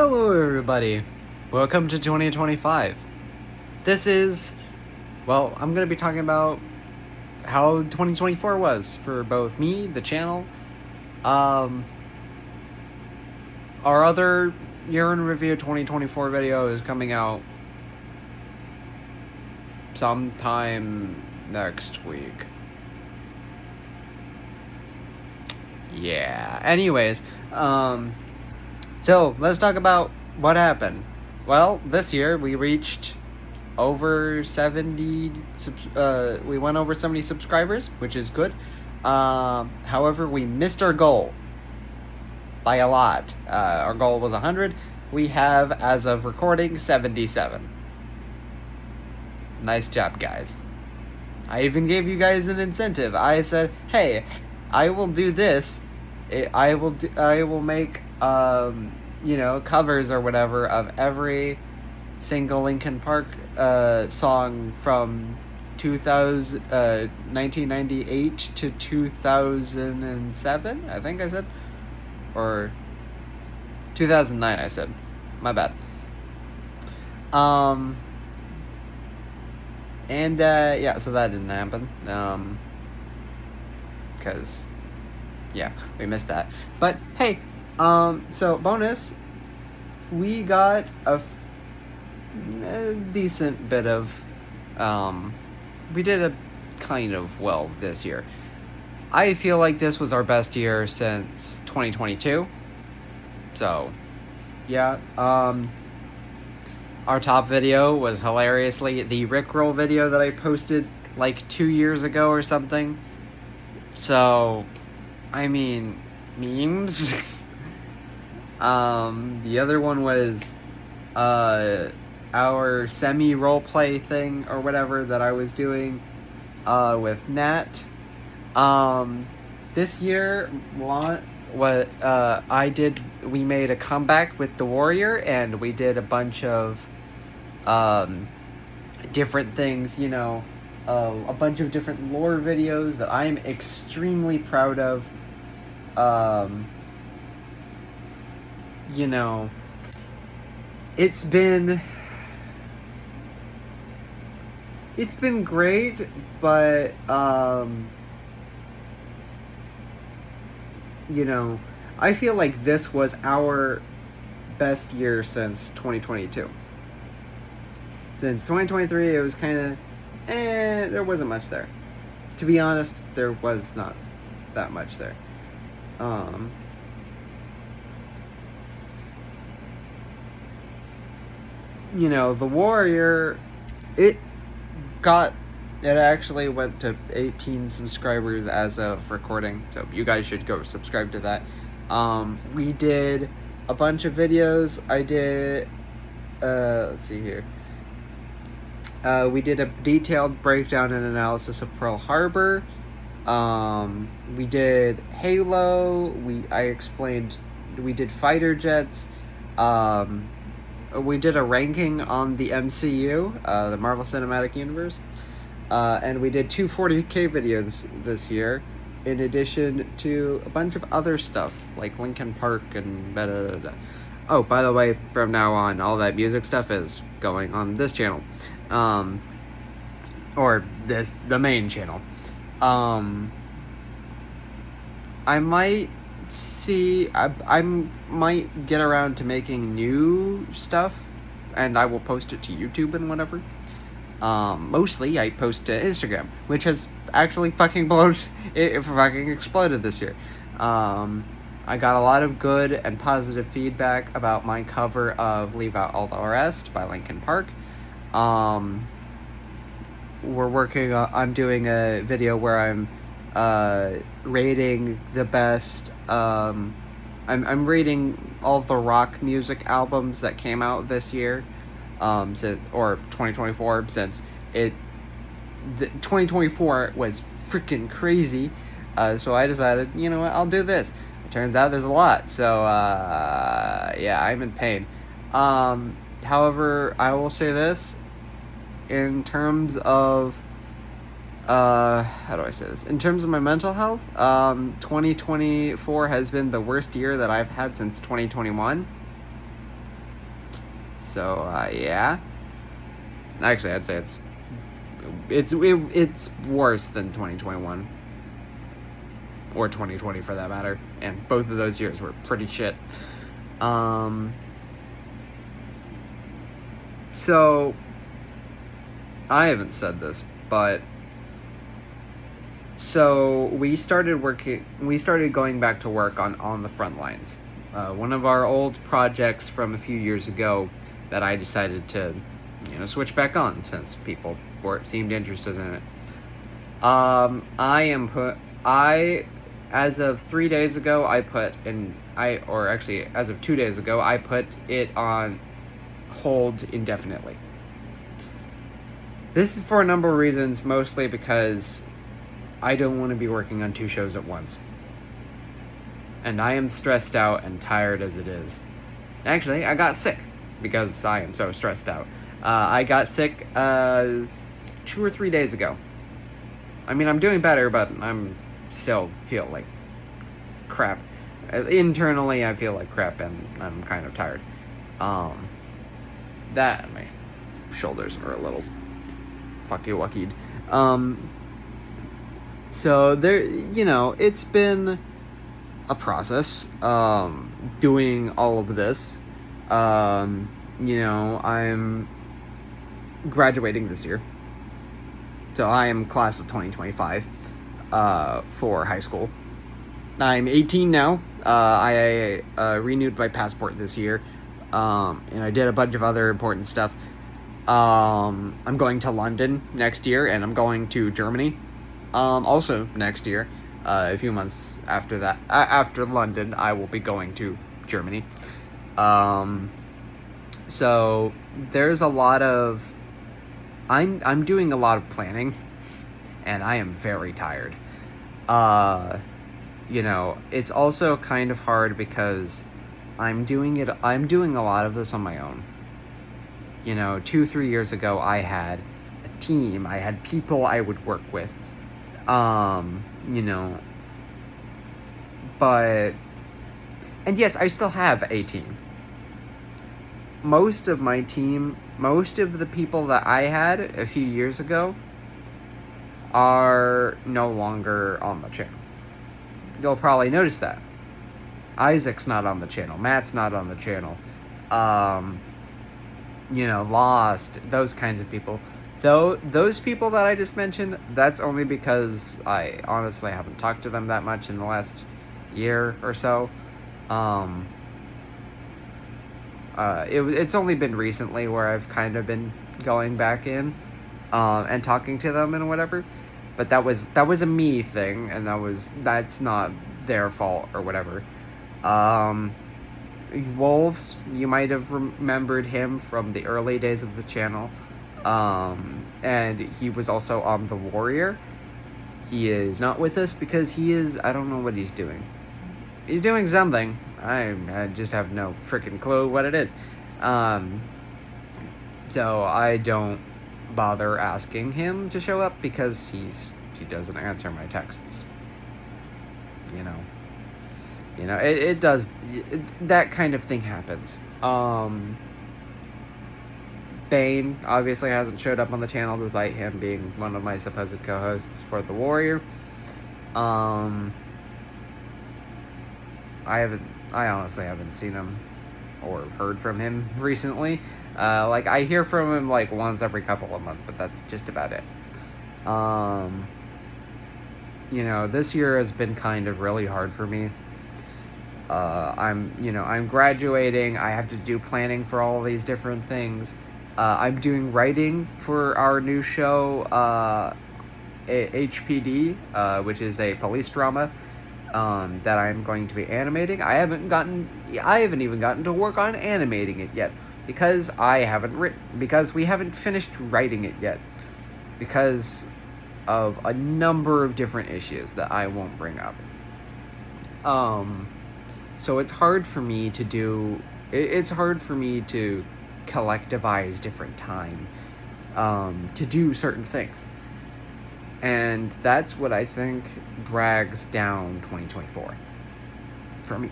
Hello everybody, welcome to 2025. This is, I'm going to be talking about how 2024 was for both me, the channel, our other year in review 2024 video is coming out sometime next week. Yeah, anyways, so let's talk about what happened. Well, this year we reached over 70 we went over 70 subscribers, which is good. However, we missed our goal by a lot. Our goal was 100. We have, as of recording, 77. Nice job, guys. I even gave you guys an incentive. I said, hey, I will do this. I will make covers or whatever of every single Linkin Park song from 1998 to 2007, I think I said, or 2009 I said, my bad. So that didn't happen, because we missed that. But hey, so bonus, we got a decent bit of, we did a kind of well this year. I feel like this was our best year since 2022. So, yeah, our top video was hilariously the Rickroll video that I posted like 2 years ago or something. So, I mean, memes. The other one was our semi-roleplay thing or whatever that I was doing with Nat. This year, we made a comeback with The Warrior, and we did a bunch of different things, a bunch of different lore videos that I'm extremely proud of. It's been great, but I feel like this was our best year since 2022. Since 2023, it was kind of there wasn't much there. To be honest, there was not that much there. The Warrior, it actually went to 18 subscribers as of recording, so you guys should go subscribe to that. We did a bunch of videos. I did, let's see here. We did a detailed breakdown and analysis of Pearl Harbor. We did Halo. We did fighter jets. We did a ranking on the MCU, the Marvel Cinematic Universe. And we did 240K videos this year, in addition to a bunch of other stuff, like Linkin Park and da-da-da-da. Oh, by the way, from now on, all that music stuff is going on this channel. Or the main channel. I might get around to making new stuff, and I will post it to YouTube and whatever. Mostly I post to Instagram, which has actually fucking exploded this year. I got a lot of good and positive feedback about my cover of Leave Out All the Rest by Linkin Park. I'm doing a video where I'm rating the best, I'm rating all the rock music albums that came out this year, or 2024, since 2024 was freaking crazy, so I decided, you know what, I'll do this. It turns out there's a lot, so, I'm in pain. However, I will say this, in terms of, how do I say this? In terms of my mental health, 2024 has been the worst year that I've had since 2021. So yeah, actually, I'd say it's worse than 2021 or 2020 for that matter, and both of those years were pretty shit. So I haven't said this, but so we started going back to work on the front lines. One of our old projects from a few years ago that I decided to, switch back on since people seemed interested in it. As of 3 days ago, as of 2 days ago, I put it on hold indefinitely. This is for a number of reasons, mostly because I don't want to be working on 2 shows at once. And I am stressed out and tired as it is. Actually, I got sick because I am so stressed out. I got sick 2 or 3 days ago. I mean, I'm doing better, but I'm still feel like crap. Internally, I feel like crap, and I'm kind of tired. That and my shoulders are a little fucky-wuckied. So there, it's been a process, doing all of this. I'm graduating this year. So I am class of 2025, for high school. I'm 18 now. I renewed my passport this year, and I did a bunch of other important stuff. I'm going to London next year, and I'm going to Germany, also next year. A few months after that, after London, I will be going to Germany. So there's a lot of, I'm doing a lot of planning, and I am very tired. It's also kind of hard because I'm doing a lot of this on my own. 2-3 years ago, I had a team, I had people I would work with, but, and yes, I still have a team. Most of my team, most of the people that I had a few years ago are no longer on the channel. You'll probably notice that. Isaac's not on the channel. Matt's not on the channel. Lost, those kinds of people. Though those people that I just mentioned, that's only because I honestly haven't talked to them that much in the last year or so. It's only been recently where I've kind of been going back in, and talking to them and whatever. But that was a me thing, and that's not their fault or whatever. Wolves, you might have remembered him from the early days of the channel, and he was also on The Warrior. He is not with us because I don't know what he's doing. He's doing something. I just have no freaking clue what it is. So I don't bother asking him to show up because he doesn't answer my texts. It does, that kind of thing happens. Bane obviously hasn't showed up on the channel despite him being one of my supposed co-hosts for The Warrior. I honestly haven't seen him or heard from him recently. I hear from him once every couple of months, but that's just about it. This year has been kind of really hard for me. I'm graduating. I have to do planning for all of these different things. I'm doing writing for our new show, HPD, which is a police drama, that I'm going to be animating. I haven't even gotten to work on animating it yet because because we haven't finished writing it yet because of a number of different issues that I won't bring up. So it's hard for me to collectivize different time, to do certain things. And that's what I think drags down 2024 for me.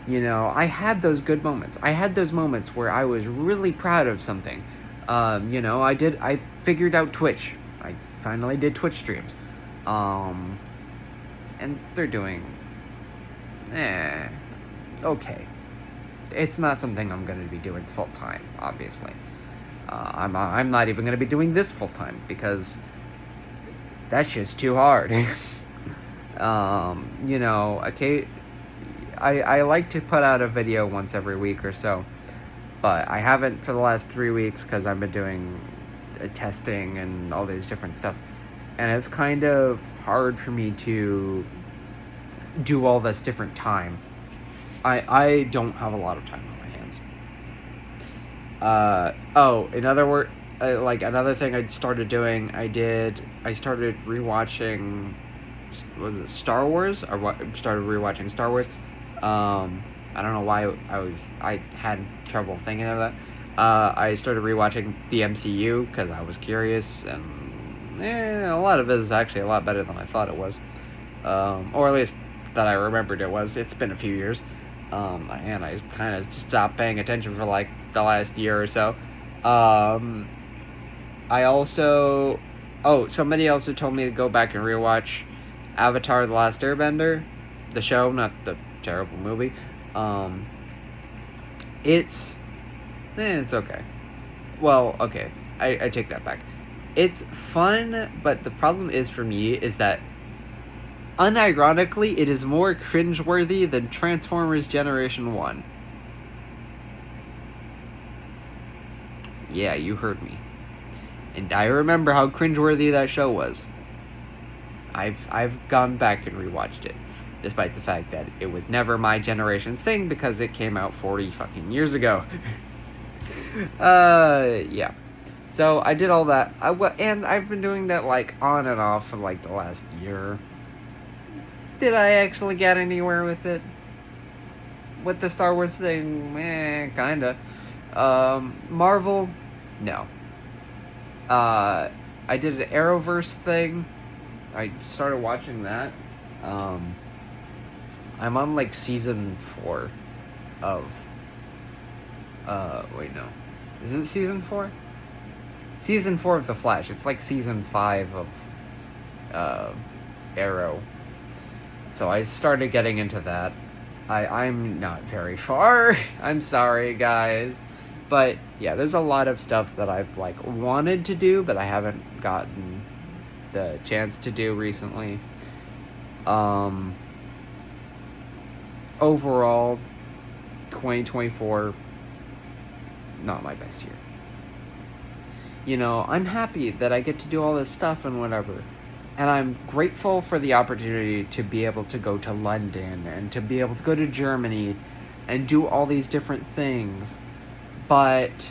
You know, I had those good moments. I had those moments where I was really proud of something. You know, I figured out Twitch. I finally did Twitch streams. And they're doing, okay. It's not something I'm going to be doing full time, obviously. I'm not even going to be doing this full time because that's just too hard. You know, okay, I like to put out a video once every week or so, but I haven't for the last 3 weeks because I've been doing testing and all these different stuff, and it's kind of hard for me to do all this different time. I don't have a lot of time on my hands. Another thing I started doing, I started rewatching, was it Star Wars? Started rewatching Star Wars. I don't know why I had trouble thinking of that. I started rewatching the MCU because I was curious, and a lot of it is actually a lot better than I thought it was. Or at least that I remembered it was. It's been a few years. And I kind of stopped paying attention for like the last year or so. I also, somebody also told me to go back and rewatch Avatar: The Last Airbender, the show, not the terrible movie. It's okay. Well, okay, I take that back. It's fun, but the problem is for me is that unironically, it is more cringeworthy than Transformers Generation 1. Yeah, you heard me. And I remember how cringeworthy that show was. I've gone back and rewatched it, despite the fact that it was never my generation's thing because it came out 40 fucking years ago. Yeah. So I did all that. And I've been doing that like on and off for like the last year. Did I actually get anywhere with it? With the Star Wars thing? Kinda. Marvel? No. I did an Arrowverse thing. I started watching that. I'm on like season 4 of... wait, no. Is it season 4? Season 4 of The Flash. It's like season 5 of Arrow. So I started getting into that. I'm not very far. I'm sorry, guys. But yeah, there's a lot of stuff that I've like wanted to do, but I haven't gotten the chance to do recently. Overall, 2024, not my best year. You know, I'm happy that I get to do all this stuff and whatever. And I'm grateful for the opportunity to be able to go to London and to be able to go to Germany and do all these different things. But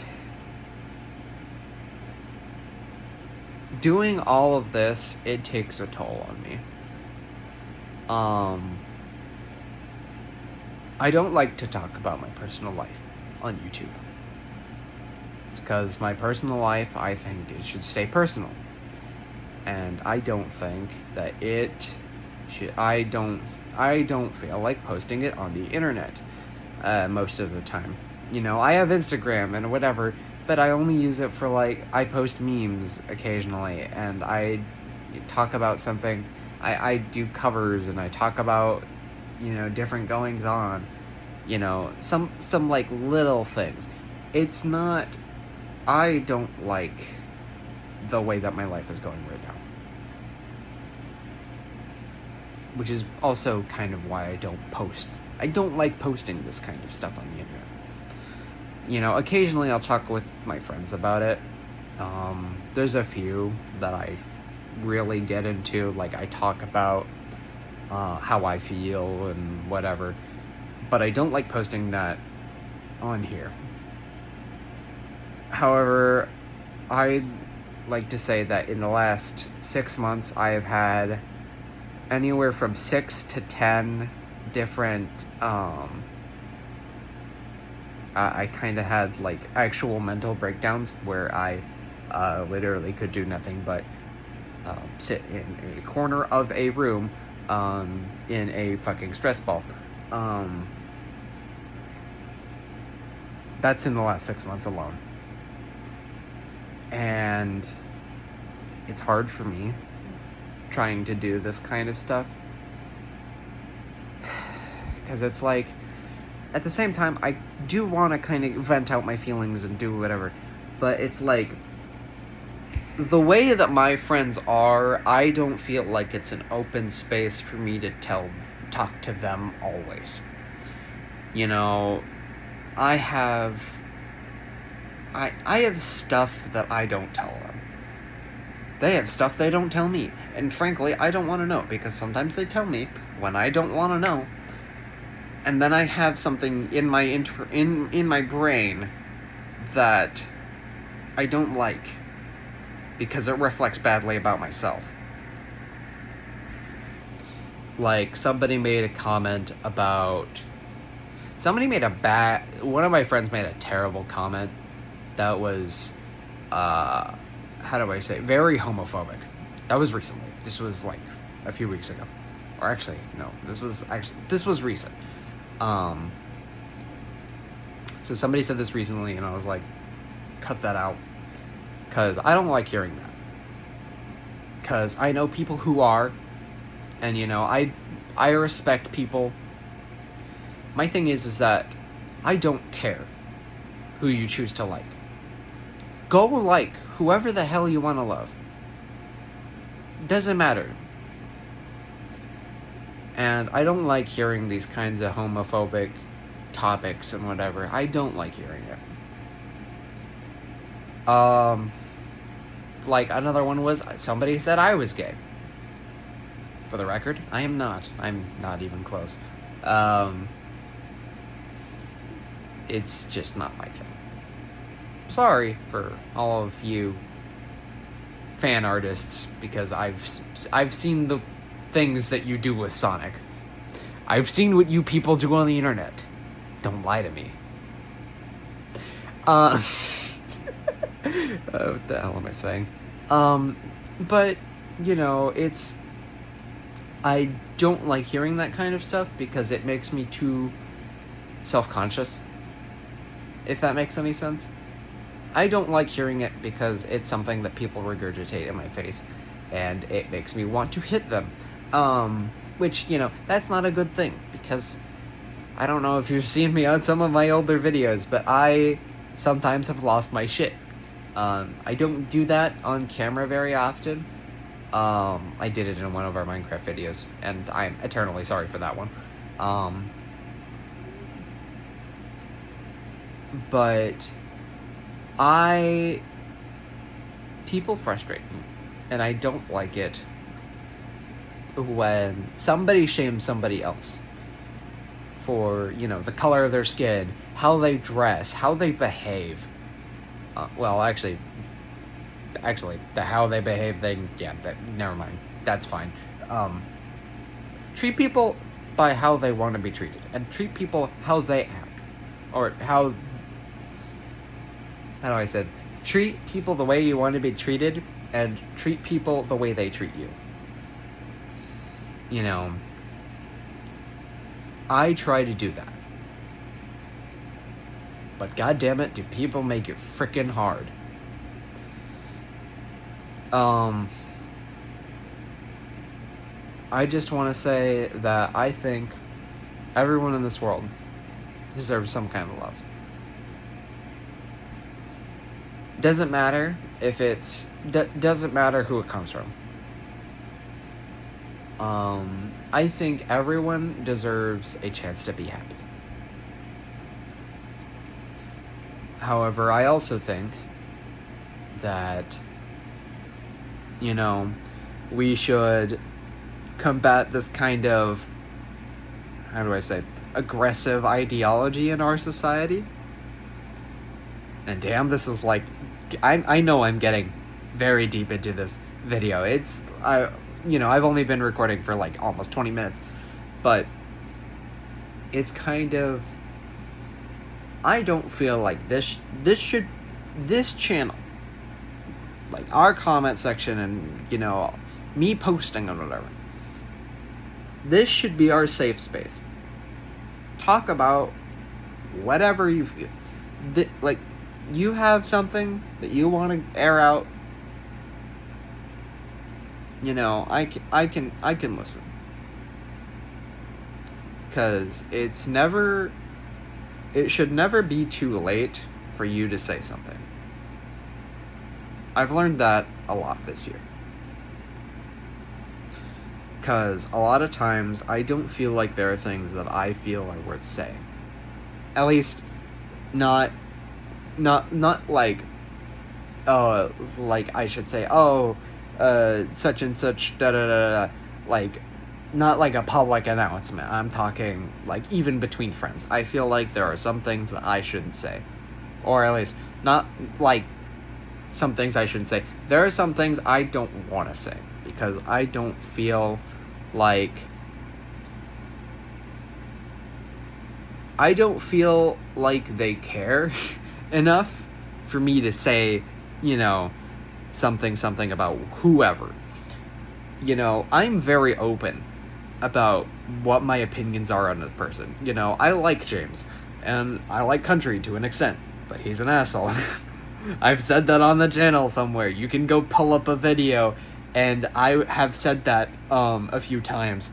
doing all of this, it takes a toll on me. I don't like to talk about my personal life on YouTube. It's because my personal life, I think it should stay personal. And I don't think that it should. I don't feel like posting it on the internet most of the time. You know, I have Instagram and whatever, but I only use it for like, I post memes occasionally, and I talk about something. I do covers, and I talk about, you know, different goings on. You know, some like little things. It's not. I don't like the way that my life is going right now. Which is also kind of why I don't post. I don't like posting this kind of stuff on the internet. You know, occasionally I'll talk with my friends about it. There's a few that I really get into. Like, I talk about how I feel and whatever. But I don't like posting that on here. However, I'd like to say that in the last 6 months, I have had anywhere from 6 to 10 different, I kind of had, like, actual mental breakdowns where I literally could do nothing but sit in a corner of a room in a fucking stress ball. That's in the last 6 months alone. And it's hard for me trying to do this kind of stuff. Because it's like, at the same time, I do want to kind of vent out my feelings and do whatever. But it's like, the way that my friends are, I don't feel like it's an open space for me to talk to them always. You know, I have stuff that I don't tell them. They have stuff they don't tell me. And frankly, I don't want to know, because sometimes they tell me when I don't want to know. And then I have something in my in my brain that I don't like, because it reflects badly about myself. Like, somebody made a comment about... One of my friends made a terrible comment that was, how do I say, very homophobic. That was recently. This was, like, a few weeks ago. Or actually, no, this was recent. So somebody said this recently, and I was like, cut that out. Because I don't like hearing that. Because I know people who are, and, you know, I respect people. My thing is that I don't care who you choose to like. Go like whoever the hell you want to love. Doesn't matter. And I don't like hearing these kinds of homophobic topics and whatever. I don't like hearing it. Like, another one was, somebody said I was gay. For the record, I am not. I'm not even close. It's just not my thing. Sorry for all of you fan artists, because I've seen the things that you do with Sonic. I've seen what you people do on the internet. Don't lie to me. What the hell am I saying? But, you know, I don't like hearing that kind of stuff, because it makes me too self-conscious, if that makes any sense. I don't like hearing it because it's something that people regurgitate in my face, and it makes me want to hit them. Which, you know, that's not a good thing, because I don't know if you've seen me on some of my older videos, but I sometimes have lost my shit. I don't do that on camera very often. I did it in one of our Minecraft videos, and I'm eternally sorry for that one. But people frustrate me, and I don't like it when somebody shames somebody else for, you know, the color of their skin, how they dress, how they behave. Well, actually, the how they behave thing, yeah, never mind. That's fine. Treat people by how they want to be treated, and treat people how they act, or how do I say? Treat people the way you want to be treated, and treat people the way they treat you. You know, I try to do that. But goddammit, do people make it frickin' hard. I just want to say that I think everyone in this world deserves some kind of love. Doesn't matter if doesn't matter who it comes from. I think everyone deserves a chance to be happy. However, I also think that, you know, we should combat this kind of, how do I say, aggressive ideology in our society. And damn, this is like, I know I'm getting very deep into this video. I've only been recording for like almost 20 minutes, but it's kind of, I don't feel like this channel, like our comment section and, you know, me posting and whatever, this should be our safe space. Talk about whatever you feel. like, you have something that you want to air out, you know, I can listen. Because it should never be too late for you to say something. I've learned that a lot this year. Because a lot of times I don't feel like there are things that I feel are worth saying. At least, not like, like I should say, such and such, da da da da, like, not like a public announcement. I'm talking, like, even between friends. I feel like there are some things that I shouldn't say. Or at least, not, like, some things I shouldn't say. There are some things I don't want to say. Because I don't feel like... they care enough for me to say, you know, something about whoever. You know, I'm very open about what my opinions are on a person. You know, I like James, and I like country to an extent, but he's an asshole. I've said that on the channel somewhere. You can go pull up a video, and I have said that a few times.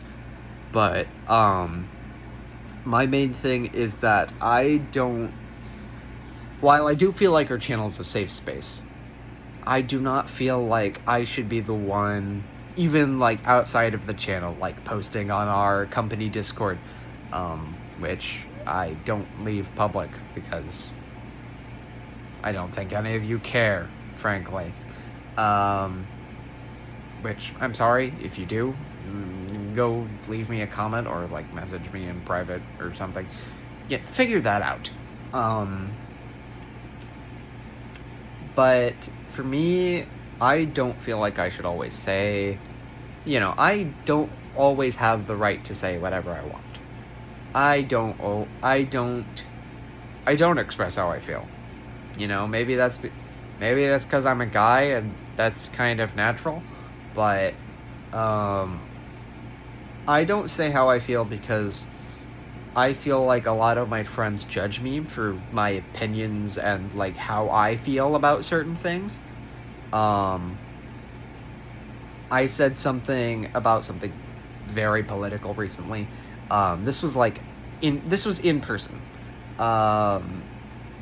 But my main thing is that while I do feel like our channel is a safe space, I do not feel like I should be the one, even, like, outside of the channel, like, posting on our company Discord, which I don't leave public because I don't think any of you care, frankly. Which, I'm sorry if you do. Go leave me a comment or, like, message me in private or something. Yeah, figure that out. But for me, I don't feel like I should always say, you know, I don't always have the right to say whatever I want. I don't express how I feel. You know, maybe that's because I'm a guy and that's kind of natural, but I don't say how I feel because I feel like a lot of my friends judge me for my opinions and, like, how I feel about certain things. I said something about something very political recently. This was in person. Well,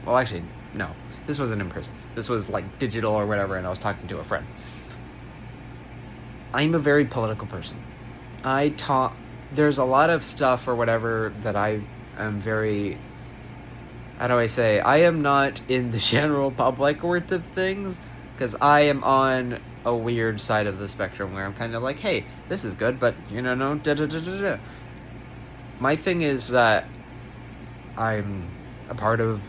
actually, no. This wasn't in person. This was, like, digital or whatever, and I was talking to a friend. I'm a very political person. There's a lot of stuff or whatever that I am very... How do I say? I am not in the general public worth of things, because I am on a weird side of the spectrum where I'm kind of like, hey, this is good, but, you know, no, da-da-da-da-da. My thing is that I'm a part of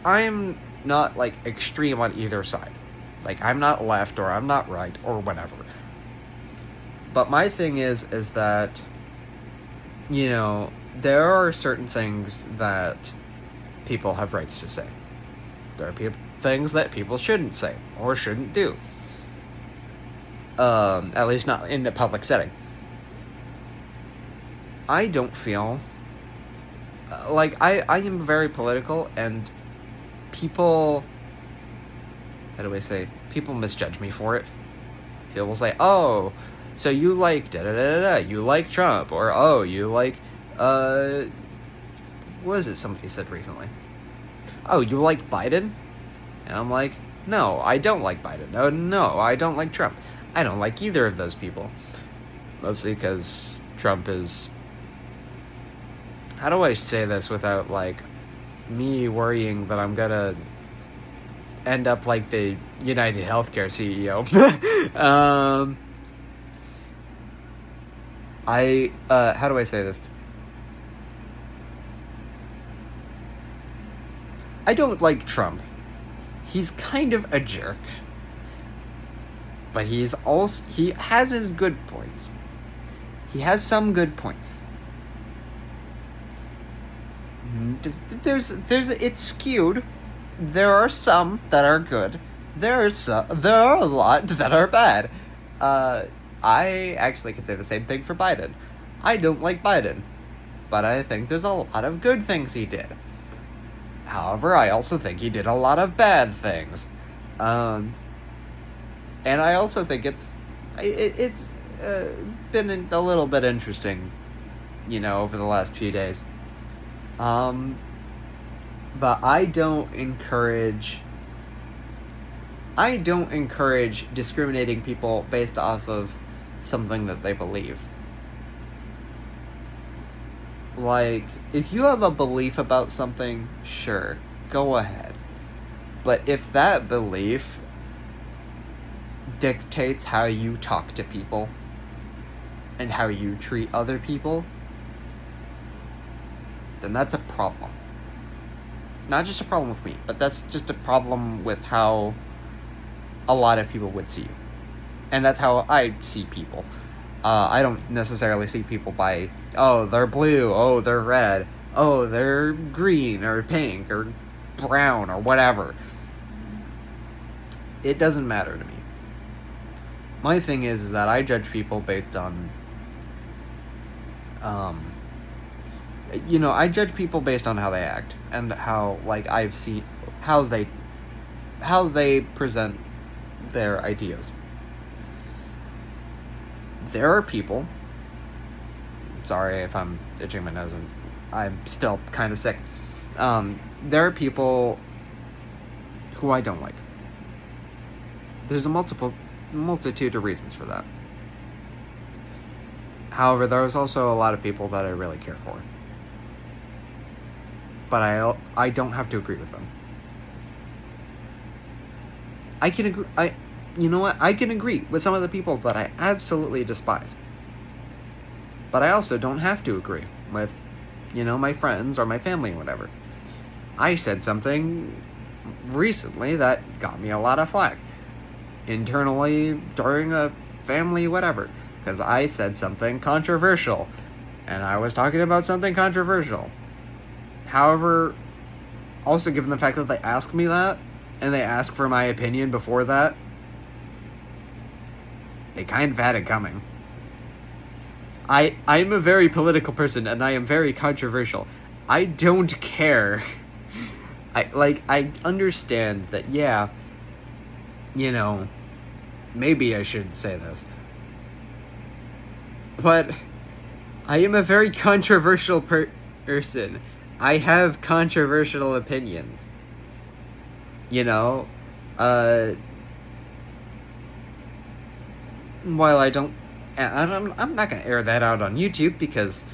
I'm not, like, extreme on either side. Like, I'm not left or I'm not right or whatever. But my thing is that, you know, there are certain things that people have rights to say. There are things that people shouldn't say or shouldn't do. At least not in a public setting. I don't feel... like, I am very political, and people... How do I say? People misjudge me for it. People will say, oh, so you like da-da-da-da-da, you like Trump, or, oh, you like, what was it somebody said recently? Oh, you like Biden? And I'm like, no, I don't like Biden. No, I don't like Trump. I don't like either of those people. Mostly because Trump is... How do I say this without, like, me worrying that I'm gonna end up like the United Healthcare CEO? How do I say this? I don't like Trump. He's kind of a jerk. But he has his good points. He has some good points. It's skewed. There are some that are good. There are a lot that are bad. I actually could say the same thing for Biden. I don't like Biden, but I think there's a lot of good things he did. However, I also think he did a lot of bad things. And I also think it's been a little bit interesting, over the last few days. But I don't encourage discriminating people based off of something that they believe. Like, if you have a belief about something, sure, go ahead. But if that belief dictates how you talk to people and how you treat other people, then that's a problem. Not just a problem with me, but that's just a problem with how a lot of people would see you. And that's how I see people. I don't necessarily see people by, oh, they're blue, oh, they're red, oh, they're green or pink or brown or whatever. It doesn't matter to me. My thing is that I judge people based on, I judge people based on how they act and how, I've seen how they present their ideas. There are people, sorry if I'm itching my nose and I'm still kind of sick. There are people who I don't like. There's a multitude of reasons for that. However, there's also a lot of people that I really care for. But I don't have to agree with them. I can agree. You know what? I can agree with some of the people that I absolutely despise. But I also don't have to agree with, my friends or my family or whatever. I said something recently that got me a lot of flack. Internally, during a family whatever. Because I said something controversial. And I was talking about something controversial. However, also given the fact that they asked me that, and they asked for my opinion before that, they kind of had it coming. I'm a very political person, and I am very controversial. I don't care. I understand that, yeah, maybe I should say this. But I am a very controversial person. I have controversial opinions. While I'm not gonna air that out on YouTube because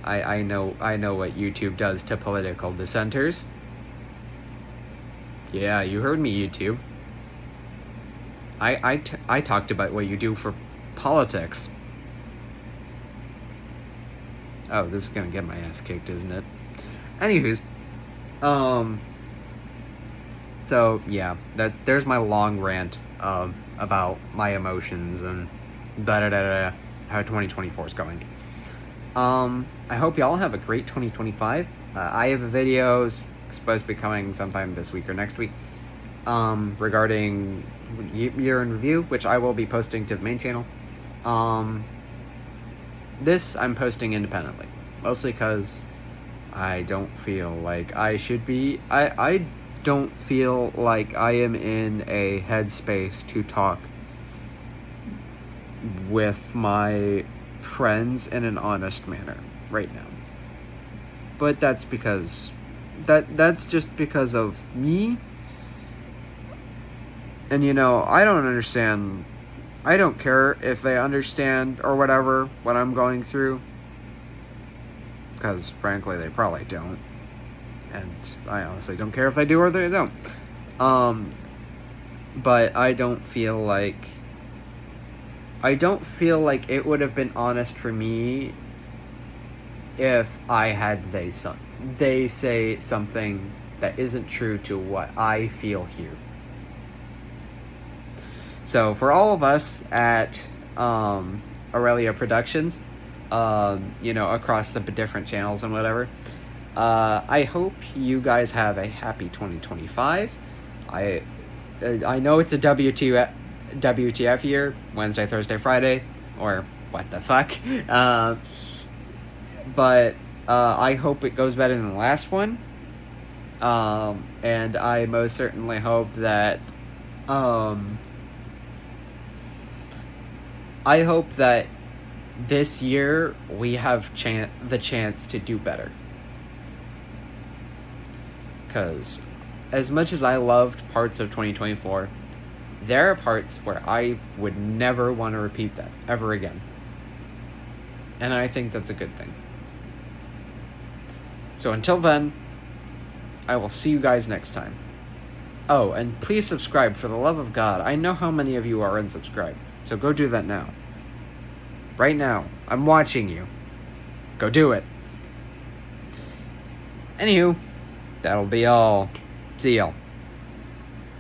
I know what YouTube does to political dissenters. Yeah, you heard me, YouTube. I talked about what you do for politics. Oh, this is gonna get my ass kicked, isn't it? Anywho's, so yeah, there's my long rant about my emotions and how 2024 is going. I hope y'all have a great 2025. I have a video supposed to be coming sometime this week or next week regarding year in review, which I will be posting to the main channel. This I'm posting independently, mostly because I don't feel like I should be. I don't feel like I am in a headspace to talk with my friends in an honest manner right now. But that's because that's just because of me. And I don't understand. I don't care if they understand or whatever what I'm going through, because frankly they probably don't, and I honestly don't care if they do or they don't. But I don't feel like it would have been honest for me if I had they say something that isn't true to what I feel here. So for all of us at Aurelia Productions, across the different channels and whatever, I hope you guys have a happy 2025. I know it's a WTF year, Wednesday, Thursday, Friday, or what the fuck. But I hope it goes better than the last one. And I most certainly hope that I hope that this year we have the chance to do better. Because as much as I loved parts of 2024, there are parts where I would never want to repeat that ever again. And I think that's a good thing. So until then, I will see you guys next time. Oh, and please subscribe, for the love of God. I know how many of you are unsubscribed, so go do that now. Right now. I'm watching you. Go do it. Anywho, that'll be all. See y'all.